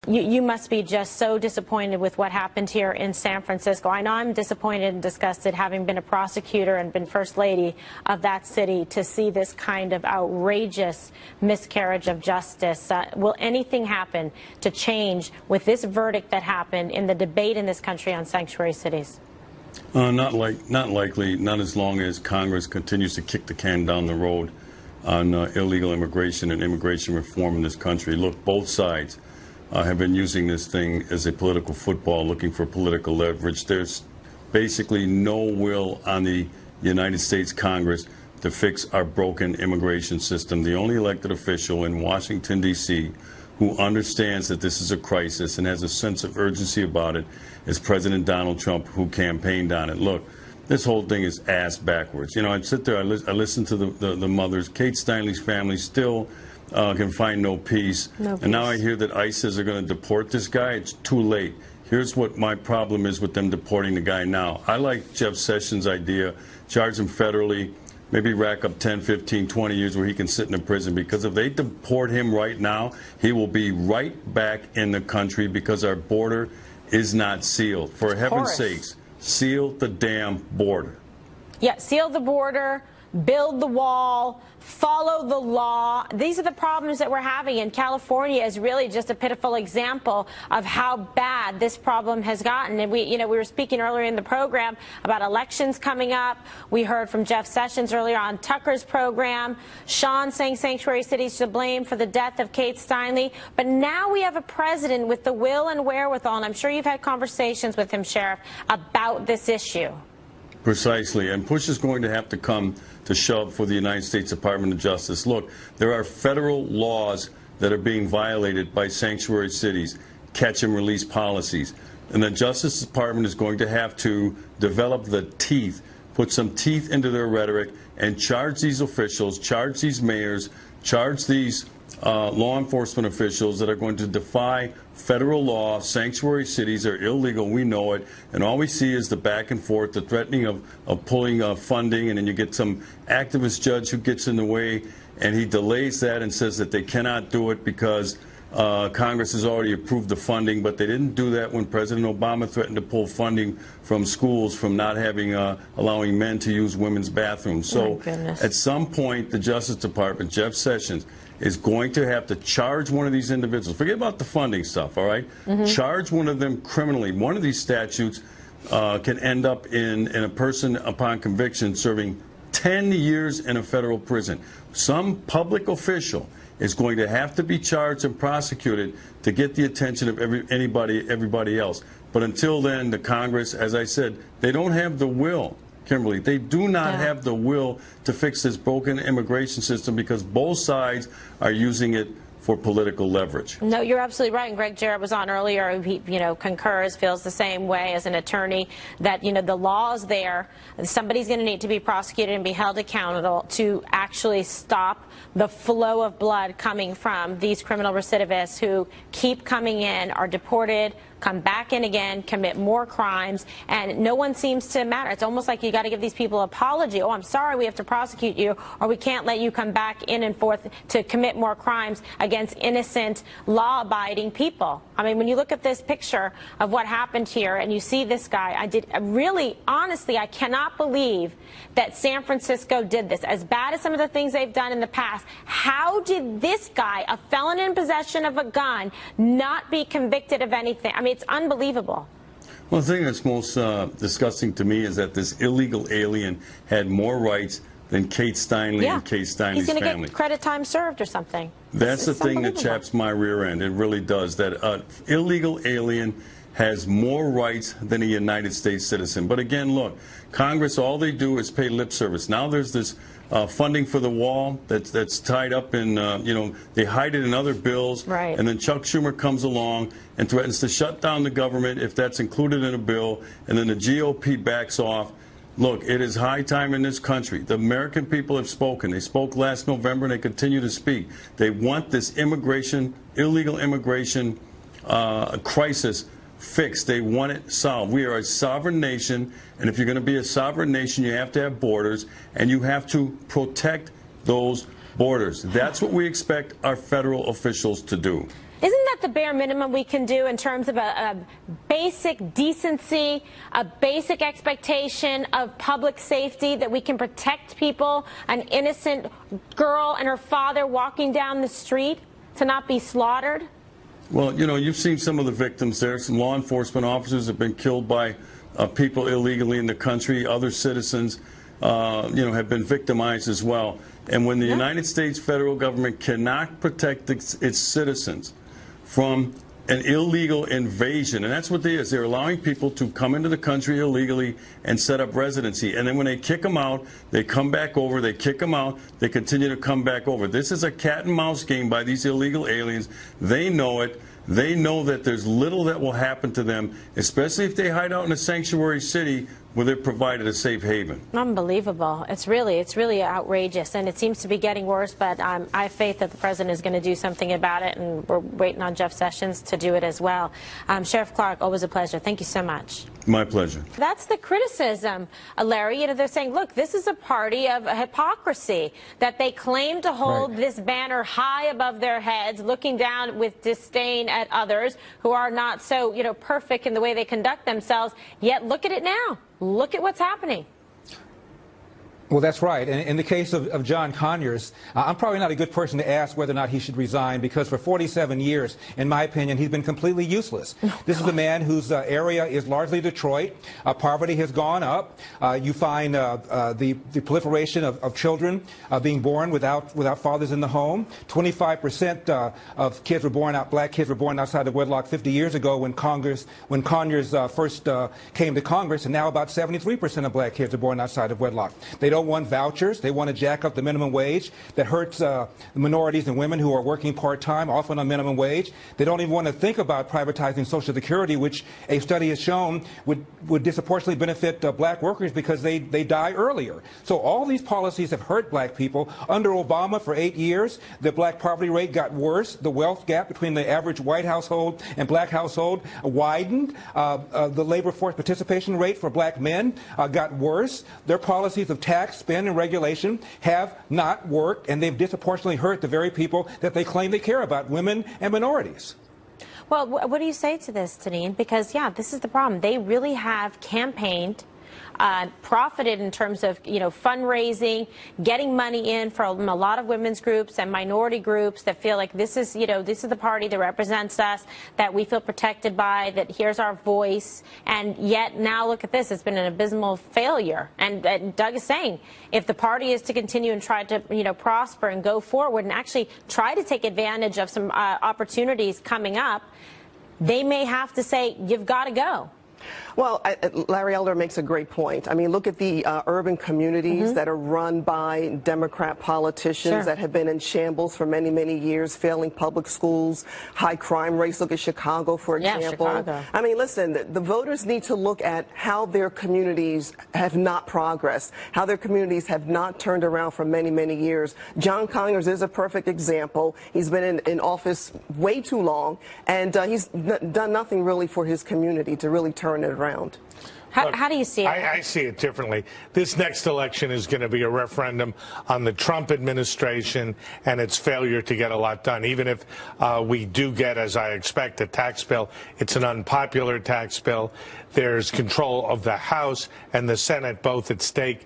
You must be just so disappointed with what happened here in San Francisco. I know I'm disappointed and disgusted, having been a prosecutor and been First Lady of that city, to see this kind of outrageous miscarriage of justice. Will anything happen to change with this verdict that happened in the debate in this country on sanctuary cities? Not likely, not as long as Congress continues to kick the can down the road on illegal immigration and immigration reform in this country. Look, both sides have been using this thing as a political football, looking for political leverage. There's basically no will on the United States Congress to fix our broken immigration system. The only elected official in Washington, D.C., who understands that this is a crisis and has a sense of urgency about it is President Donald Trump, who campaigned on it. Look, this whole thing is ass backwards. You know, I'd sit there, I listen to the mothers. Kate Steinle's family still can find no peace. And now I hear that ICE says they're going to deport this guy. It's too late. Here's what my problem is with them deporting the guy now. I like Jeff Sessions' idea, charge him federally, maybe rack up 10, 15, 20 years where he can sit in a prison, because if they deport him right now, he will be right back in the country because our border is not sealed. For heaven's sakes, seal the damn border. Yeah, seal the border, build the wall, follow the law. These are the problems that we're having, and California is really just a pitiful example of how bad this problem has gotten. And we were speaking earlier in the program about elections coming up. We heard from Jeff Sessions earlier on Tucker's program. Sean saying sanctuary cities to blame for the death of Kate Steinle. But now we have a president with the will and wherewithal, and I'm sure you've had conversations with him, Sheriff, about this issue. Precisely, and push is going to have to come to shove for the United States Department of Justice. Look, there are federal laws that are being violated by sanctuary cities, catch and release policies, and the Justice Department is going to have to develop the teeth, put some teeth into their rhetoric, and charge these officials, charge these mayors, charge these law enforcement officials that are going to defy federal law. Sanctuary cities are illegal, we know it, and all we see is the back and forth, the threatening of pulling funding, and then you get some activist judge who gets in the way, and he delays that and says that they cannot do it because Congress has already approved the funding. But they didn't do that when President Obama threatened to pull funding from schools from not having allowing men to use women's bathrooms. So at some point, the Justice Department, Jeff Sessions, is going to have to charge one of these individuals. Forget about the funding stuff, all right? Charge one of them criminally. One of these statutes can end up in a person upon conviction serving 10 years in a federal prison. Some public official is going to have to be charged and prosecuted to get the attention of everybody else. But until then, the Congress, as I said, they don't have the will. Kimberly, they do not have the will to fix this broken immigration system because both sides are using it for political leverage. No, you're absolutely right. And Greg Jarrett was on earlier. He, concurs, feels the same way as an attorney that, the law is there. Somebody's going to need to be prosecuted and be held accountable to actually stop the flow of blood coming from these criminal recidivists who keep coming in, are deported, come back in again, commit more crimes, and no one seems to matter. It's almost like you got to give these people an apology. Oh, I'm sorry, we have to prosecute you, or we can't let you come back in and forth to commit more crimes against innocent, law-abiding people. I mean, when you look at this picture of what happened here and you see this guy, honestly, I cannot believe that San Francisco did this. As bad as some of the things they've done in the past, how did this guy, a felon in possession of a gun, not be convicted of anything? I mean, it's unbelievable. Well, the thing that's most disgusting to me is that this illegal alien had more rights than Kate Steinle and Kate Steinle's family. He's going to get credit time served or something. That's the thing that chaps my rear end. It really does. That an illegal alien has more rights than a United States citizen. But again, look, Congress, all they do is pay lip service. Now there's this funding for the wall that's tied up in, they hide it in other bills. Right. And then Chuck Schumer comes along and threatens to shut down the government if that's included in a bill. And then the GOP backs off. Look, it is high time in this country. The American people have spoken. They spoke last November and they continue to speak. They want this illegal immigration crisis fixed. They want it solved. We are a sovereign nation, and if you're going to be a sovereign nation, you have to have borders, and you have to protect those borders. That's what we expect our federal officials to do. that the bare minimum we can do in terms of a basic decency, a basic expectation of public safety, that we can protect people, an innocent girl and her father walking down the street, to not be slaughtered? Well, you know, you've seen some of the victims there. Some law enforcement officers have been killed by people illegally in the country. Other citizens, you know, have been victimized as well. And when the United States federal government cannot protect its citizens from an illegal invasion, and that's what it is. They're allowing people to come into the country illegally and set up residency. And then when they kick them out, they come back over. They kick them out. They continue to come back over. This is a cat and mouse game by these illegal aliens. They know it. They know that there's little that will happen to them, especially if they hide out in a sanctuary city where they're provided a safe haven. Unbelievable. It's really outrageous, and it seems to be getting worse, but I have faith that the president is going to do something about it, and we're waiting on Jeff Sessions to do it as well. Sheriff Clarke, always a pleasure. Thank you so much. My pleasure. That's the criticism, Larry. You know, they're saying, look, this is a party of hypocrisy, that they claim to hold this banner high above their heads, looking down with disdain at others who are not so, you know, perfect in the way they conduct themselves. Yet look at it now. Look at what's happening. Well, that's right. And in the case of John Conyers, I'm probably not a good person to ask whether or not he should resign, because for 47 years, in my opinion, he's been completely useless. This is a man whose area is largely Detroit. Poverty has gone up. You find the proliferation of children being born without fathers in the home. 25% of kids were born out, black kids were born outside of wedlock 50 years ago when Conyers first came to Congress, and now about 73% of black kids are born outside of wedlock. They don't want vouchers. They want to jack up the minimum wage. That hurts minorities and women who are working part-time, often on minimum wage. They don't even want to think about privatizing Social Security, which a study has shown would disproportionately benefit black workers because they die earlier. So all these policies have hurt black people. Under Obama, for 8 years, the black poverty rate got worse. The wealth gap between the average white household and black household widened. The labor force participation rate for black men got worse. Their policies of tax, spend, and regulation have not worked, and they've disproportionately hurt the very people that they claim they care about, women and minorities. Well, what do you say to this, Tanine? Because, yeah, this is the problem. They really have campaigned, profited in terms of, you know, fundraising, getting money in from a lot of women's groups and minority groups that feel like this is, you know, this is the party that represents us, that we feel protected by, that here's our voice. And yet now look at this. It's been an abysmal failure. And Doug is saying, if the party is to continue and try to, you know, prosper and go forward and actually try to take advantage of some opportunities coming up, they may have to say, you've got to go. Well, Larry Elder makes a great point. I mean, look at the urban communities that are run by Democrat politicians that have been in shambles for many, many years, failing public schools, high crime rates. Look at Chicago, for example. Chicago. I mean, listen, the voters need to look at how their communities have not progressed, how their communities have not turned around for many, many years. John Conyers is a perfect example. He's been in office way too long, and he's done nothing really for his community to really turn it around. How do you see it? I see it differently. This next election is going to be a referendum on the Trump administration and its failure to get a lot done. Even if we do get, as I expect, a tax bill, it's an unpopular tax bill. There's control of the House and the Senate both at stake.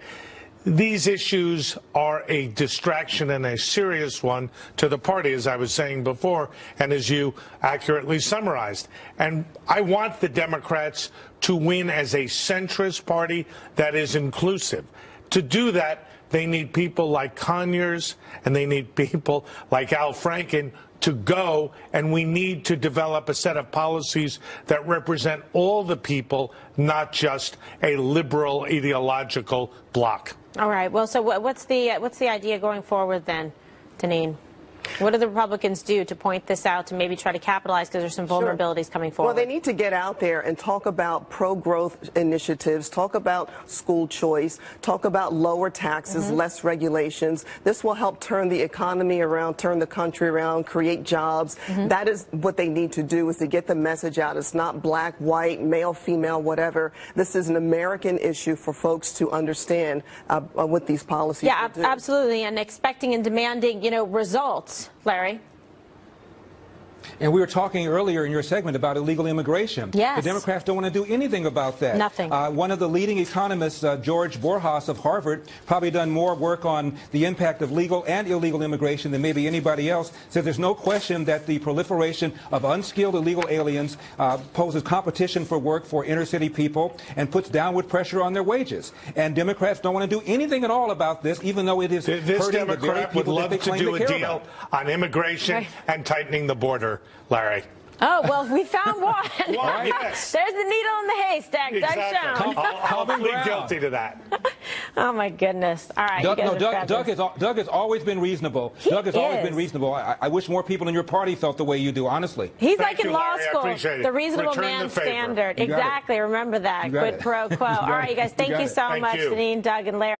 These issues are a distraction, and a serious one, to the party, as I was saying before, and as you accurately summarized. And I want the Democrats to win as a centrist party that is inclusive. To do that, they need people like Conyers, and they need people like Al Franken to go, and we need to develop a set of policies that represent all the people, not just a liberal ideological bloc. All right. Well, so what's the idea going forward then, Tanine? What do the Republicans do to point this out, to maybe try to capitalize, because there's some vulnerabilities coming forward? Well, they need to get out there and talk about pro-growth initiatives, talk about school choice, talk about lower taxes, less regulations. This will help turn the economy around, turn the country around, create jobs. That is what they need to do, is to get the message out. It's not black, white, male, female, whatever. This is an American issue for folks to understand what these policies will do. Absolutely, and expecting and demanding, you know, results. Larry? And we were talking earlier in your segment about illegal immigration. Yes. The Democrats don't want to do anything about that. Nothing. One of the leading economists, George Borjas of Harvard, probably done more work on the impact of legal and illegal immigration than maybe anybody else, says there's no question that the proliferation of unskilled illegal aliens poses competition for work for inner city people and puts downward pressure on their wages. And Democrats don't want to do anything at all about this, even though it is This hurting the very Democrat would people that love they to claim do to a care deal about. on immigration and tightening the border, Larry. Oh, well, we found one. Well, yes. There's the needle in the haystack. Exactly. Doug Schoen. I'll plead guilty to that. Oh, my goodness. All right. Doug has always been reasonable. Doug has always been reasonable. I wish more people in your party felt the way you do, honestly. He's Thank like in you, law Larry. I school. appreciate it. The reasonable Return man the favor. standard. You got it. Exactly. Remember that. You got Quid it. pro quo. All right, you guys. Thank you so Thank much, you. Janine, Doug, and Larry.